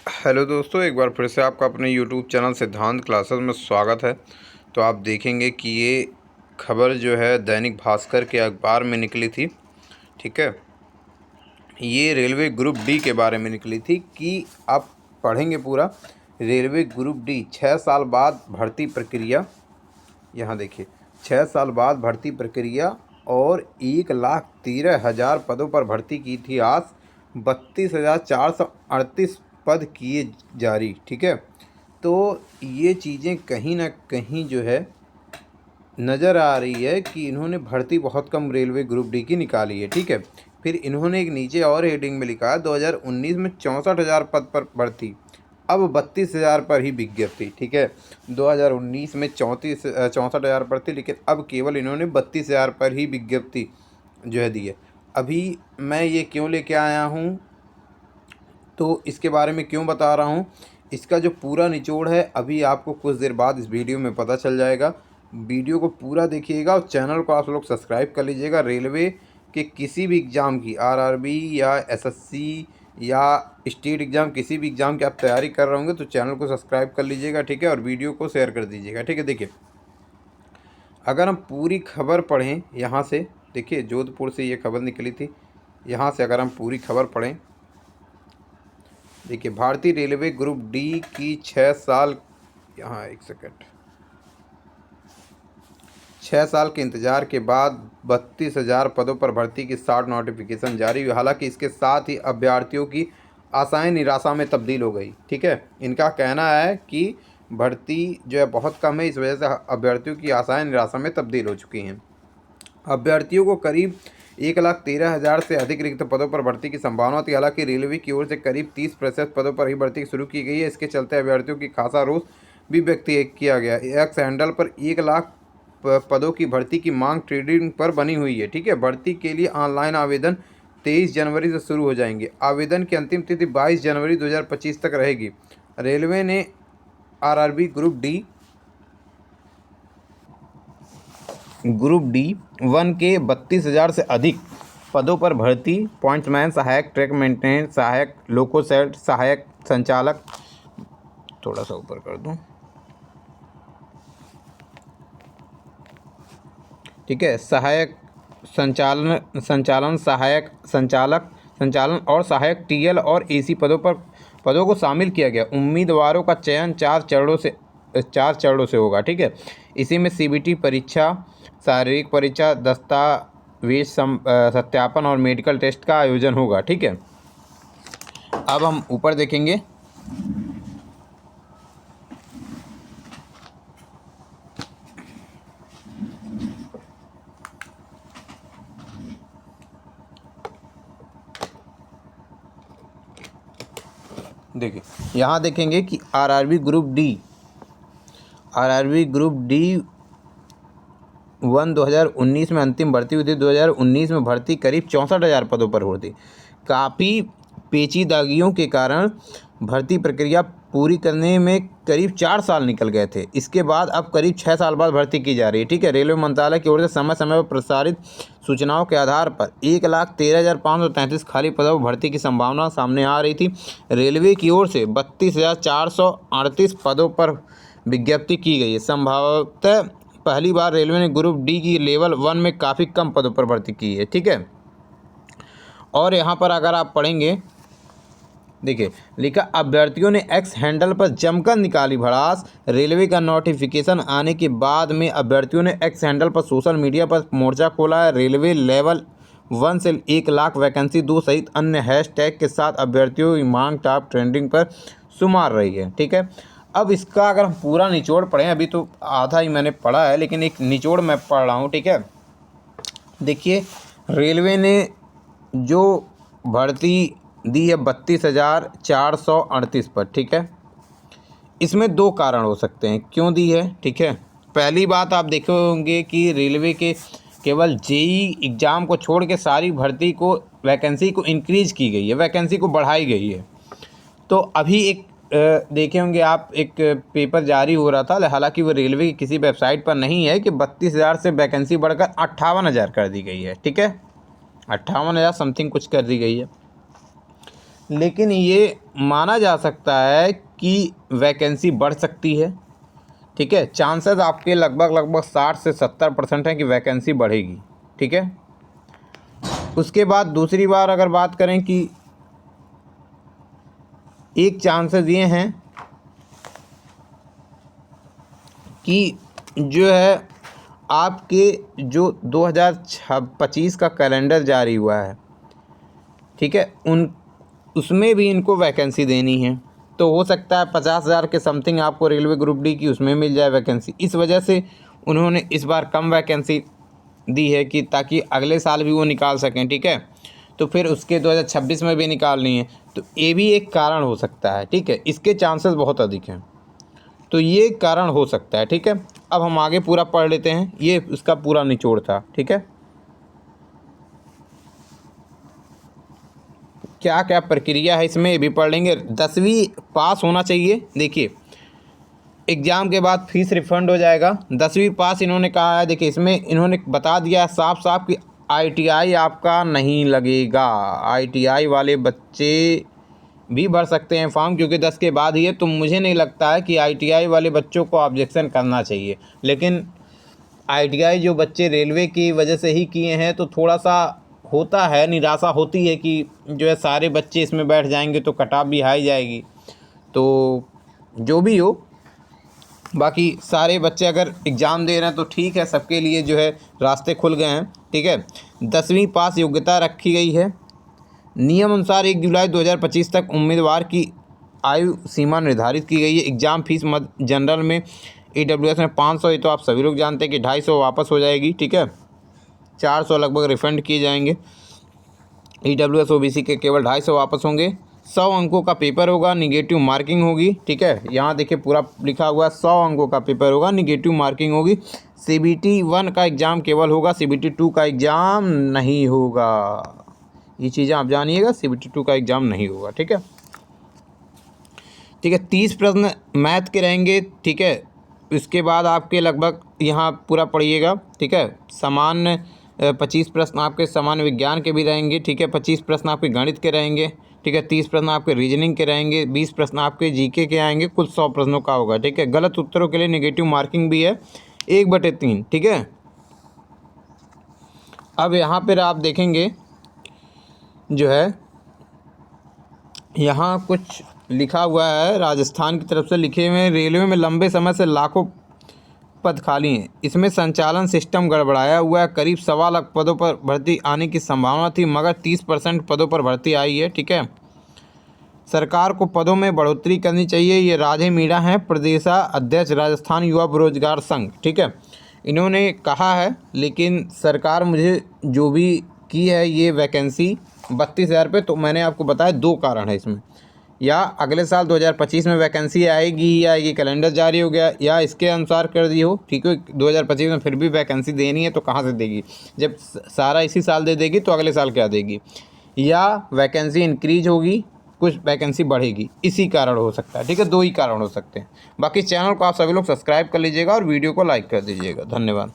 Hello दोस्तों, एक बार फिर से आपका अपने यूट्यूब चैनल सिद्धांत क्लासेस में स्वागत है। तो आप देखेंगे कि ये खबर जो है दैनिक भास्कर के अखबार में निकली थी। ठीक है, ये रेलवे ग्रुप डी के बारे में निकली थी कि आप पढ़ेंगे पूरा। रेलवे ग्रुप डी 6 साल बाद भर्ती प्रक्रिया। यहाँ देखिए, 6 साल बाद भर्ती प्रक्रिया और 1,13,000 पदों पर भर्ती की थी आज। 32,438 पद किए जारी। ठीक है, तो ये चीज़ें कहीं ना कहीं जो है नज़र आ रही है कि इन्होंने भर्ती बहुत कम रेलवे ग्रुप डी की निकाली है। ठीक है, फिर इन्होंने एक नीचे और हेडिंग में लिखा है 2019 में 64,000 पद पर भर्ती, अब 32,000 पर ही विज्ञप्ति। ठीक है, 2019 में 64,000 पर थी, लेकिन अब केवल इन्होंने 32,000 पर ही विज्ञप्ति जो है दी है। अभी मैं ये क्यों लेके आया हूँ, तो इसके बारे में क्यों बता रहा हूँ, इसका जो पूरा निचोड़ है अभी आपको कुछ देर बाद इस वीडियो में पता चल जाएगा। वीडियो को पूरा देखिएगा और चैनल को आप लोग सब्सक्राइब कर लीजिएगा। रेलवे के किसी भी एग्ज़ाम की, आरआरबी या एसएससी या स्टेट एग्ज़ाम, किसी भी एग्ज़ाम की आप तैयारी कर रहे होंगे तो चैनल को सब्सक्राइब कर लीजिएगा। ठीक है, और वीडियो को शेयर कर दीजिएगा। ठीक है, देखिए अगर हम पूरी खबर पढ़ें यहाँ से, देखिए जोधपुर से ये खबर निकली थी। यहाँ से अगर हम पूरी खबर पढ़ें, देखिए भारतीय रेलवे ग्रुप डी की 6 साल, यहाँ एक सेकंड, 6 साल के इंतजार के बाद 32,000 पदों पर भर्ती की 60 नोटिफिकेशन जारी हुई। हालांकि इसके साथ ही अभ्यर्थियों की आशाएं निराशा में तब्दील हो गई। ठीक है, इनका कहना है कि भर्ती जो है बहुत कम है, इस वजह से अभ्यर्थियों की आशाएं निराशा में तब्दील हो चुकी हैं। अभ्यर्थियों को करीब 1,13,000 से अधिक रिक्त पदों पर भर्ती की संभावना थी। हालांकि रेलवे की ओर से करीब 30% पदों पर ही भर्ती शुरू की गई है। इसके चलते अभ्यर्थियों की खासा रोष भी व्यक्त किया गया। एक्स हैंडल पर 1,00,000 पदों की भर्ती की मांग ट्रेडिंग पर बनी हुई है। ठीक है, भर्ती के लिए ऑनलाइन आवेदन 23 जनवरी से शुरू हो जाएंगे। आवेदन की अंतिम तिथि 22 जनवरी 2025 तक रहेगी। रेलवे ने आरआरबी ग्रुप डी 1 के 32,000 से अधिक पदों पर भर्ती, पॉइंट्समैन, सहायक ट्रैक मेंटेनेंस, सहायक लोकोसेट, सहायक संचालक, थोड़ा सा ऊपर कर दूं, ठीक है, सहायक संचालन, सहायक संचालन और सहायक टीएल और एसी पदों को शामिल किया गया। उम्मीदवारों का चयन 4 चरणों से होगा। ठीक है, इसी में सीबीटी परीक्षा, शारीरिक परीक्षा, दस्तावेज सत्यापन और मेडिकल टेस्ट का आयोजन होगा। ठीक है, अब हम ऊपर देखेंगे। देखिए यहाँ देखेंगे कि आरआरबी ग्रुप डी 1 2019 में अंतिम भर्ती हुई थी। 2019 में भर्ती करीब 64,000 पदों पर होती। काफ़ी पेचीदगियों के कारण भर्ती प्रक्रिया पूरी करने में करीब 4 साल निकल गए थे। इसके बाद अब करीब 6 साल बाद भर्ती की जा रही है। ठीक है, रेलवे मंत्रालय की ओर से समय समय पर प्रसारित सूचनाओं के आधार पर 1,13,533 खाली पदों पर भर्ती की संभावना सामने आ रही थी। रेलवे की ओर से 32,438 पदों पर विज्ञप्ति की गई है। संभवतः पहली बार रेलवे ने ग्रुप डी की लेवल 1 में काफ़ी कम पदों पर भर्ती की है। ठीक है, और यहाँ पर अगर आप पढ़ेंगे, देखिए लिखा, अभ्यर्थियों ने एक्स हैंडल पर जमकर निकाली भड़ास। रेलवे का नोटिफिकेशन आने के बाद में अभ्यर्थियों ने एक्स हैंडल पर सोशल मीडिया पर मोर्चा खोला है। रेलवे लेवल 1 से 1,00,000 वैकेंसी 2 सहित अन्य हैशटैग के साथ अभ्यर्थियों की मांग टॉप ट्रेंडिंग पर शुमार रही है। ठीक है, अब इसका अगर हम पूरा निचोड़ पढ़ें, अभी तो आधा ही मैंने पढ़ा है, लेकिन एक निचोड़ मैं पढ़ रहा हूँ। ठीक है, देखिए रेलवे ने जो भर्ती दी है 32,438 पर। ठीक है, इसमें 2 कारण हो सकते हैं क्यों दी है। ठीक है, पहली बात आप देखे होंगे कि रेलवे के केवल जेई एग्ज़ाम को छोड़ के सारी भर्ती को, वैकेंसी को इंक्रीज की गई है, वैकेंसी को बढ़ाई गई है। तो अभी एक देखे होंगे आप, एक पेपर जारी हो रहा था, हालांकि वो रेलवे की किसी वेबसाइट पर नहीं है, कि 32,000 से वैकेंसी बढ़कर 58,000 कर दी गई है। ठीक है, 58,000 समथिंग कुछ कर दी गई है। लेकिन ये माना जा सकता है कि वैकेंसी बढ़ सकती है। ठीक है, चांसेस आपके लगभग 60 से 70% हैं कि वैकेंसी बढ़ेगी। ठीक है, उसके बाद दूसरी बार अगर बात करें कि एक चांसेस ये हैं कि जो है आपके जो 2025 का कैलेंडर जारी हुआ है, ठीक है, उसमें भी इनको वैकेंसी देनी है। तो हो सकता है 50,000 के समथिंग आपको रेलवे ग्रुप डी की उसमें मिल जाए वैकेंसी। इस वजह से उन्होंने इस बार कम वैकेंसी दी है कि ताकि अगले साल भी वो निकाल सकें। ठीक है, तो फिर उसके 2026 में भी निकालनी है, तो ये भी एक कारण हो सकता है। ठीक है, इसके चांसेस बहुत अधिक हैं, तो ये कारण हो सकता है। ठीक है, अब हम आगे पूरा पढ़ लेते हैं, ये इसका पूरा निचोड़ था। ठीक है, क्या क्या प्रक्रिया है इसमें ये भी पढ़ लेंगे। 10वीं पास होना चाहिए। देखिए, एग्ज़ाम के बाद फीस रिफ़ंड हो जाएगा। 10वीं पास इन्होंने कहा है। देखिए, इसमें इन्होंने बता दिया साफ साफ कि ITI आपका नहीं लगेगा। ITI वाले बच्चे भी भर सकते हैं फॉर्म, क्योंकि 10 के बाद ही है। तो मुझे नहीं लगता है कि ITI वाले बच्चों को ऑब्जेक्शन करना चाहिए। लेकिन ITI जो बच्चे रेलवे की वजह से ही किए हैं, तो थोड़ा सा होता है, निराशा होती है कि जो है सारे बच्चे इसमें बैठ जाएंगे तो कट ऑफ भी हाई जाएगी। तो जो भी हो, बाकी सारे बच्चे अगर एग्ज़ाम दे रहे हैं तो ठीक है, सबके लिए जो है रास्ते खुल गए हैं। ठीक है, 10वीं पास योग्यता रखी गई है। नियम अनुसार 1 जुलाई 2025 तक उम्मीदवार की आयु सीमा निर्धारित की गई है। एग्ज़ाम फीस जनरल में EWS में 500, ये तो आप सभी लोग जानते हैं कि 250 वापस हो जाएगी। ठीक है, 400 लगभग रिफ़ंड किए जाएंगे। EWS OBC के केवल 250 वापस होंगे। 100 अंकों का पेपर होगा, निगेटिव मार्किंग होगी। ठीक है, यहाँ देखिए पूरा लिखा हुआ है, 100 अंकों का पेपर होगा, निगेटिव मार्किंग होगी। CBT 1 का एग्ज़ाम केवल होगा, CBT 2 का एग्ज़ाम नहीं होगा। ये चीज़ें आप जानिएगा, CBT 2 का एग्ज़ाम नहीं होगा। ठीक है, ठीक है, 30 प्रश्न मैथ के रहेंगे। ठीक है, इसके बाद आपके लगभग यहाँ पूरा पढ़िएगा। ठीक है, सामान्य 25 प्रश्न आपके सामान्य विज्ञान के भी रहेंगे। ठीक है, 25 प्रश्न आपके गणित के रहेंगे। ठीक है, 30 प्रश्न आपके रीजनिंग के रहेंगे, 20 प्रश्न आपके GK के आएंगे, कुल 100 प्रश्नों का होगा। ठीक है, गलत उत्तरों के लिए नेगेटिव मार्किंग भी है 1/3। ठीक है, अब यहाँ पर आप देखेंगे जो है यहाँ कुछ लिखा हुआ है, राजस्थान की तरफ से लिखे हुए हैं। रेलवे में लंबे समय से लाखों पद खाली हैं, इसमें संचालन सिस्टम गड़बड़ाया हुआ है। करीब 1.25 लाख पदों पर भर्ती आने की संभावना थी, मगर 30% पदों पर भर्ती आई है। ठीक है, सरकार को पदों में बढ़ोतरी करनी चाहिए। ये राधे मीणा हैं, प्रदेशाध्यक्ष राजस्थान युवा बेरोजगार संघ। ठीक है, इन्होंने कहा है, लेकिन सरकार मुझे जो भी की है ये वैकेंसी 32,000 पे, तो मैंने आपको बताया 2 कारण है इसमें। या अगले साल 2025 में वैकेंसी आएगी, या ये कैलेंडर जारी हो गया, या इसके अनुसार कर दी हो। ठीक है, 2025 में फिर भी वैकेंसी देनी है तो कहाँ से देगी? जब सारा इसी साल दे देगी तो अगले साल क्या देगी? या वैकेंसी इंक्रीज होगी, कुछ वैकेंसी बढ़ेगी, इसी कारण हो सकता है। ठीक है, 2 ही कारण हो सकते हैं। बाकी चैनल को आप सभी लोग सब्सक्राइब कर लीजिएगा और वीडियो को लाइक कर दीजिएगा। धन्यवाद।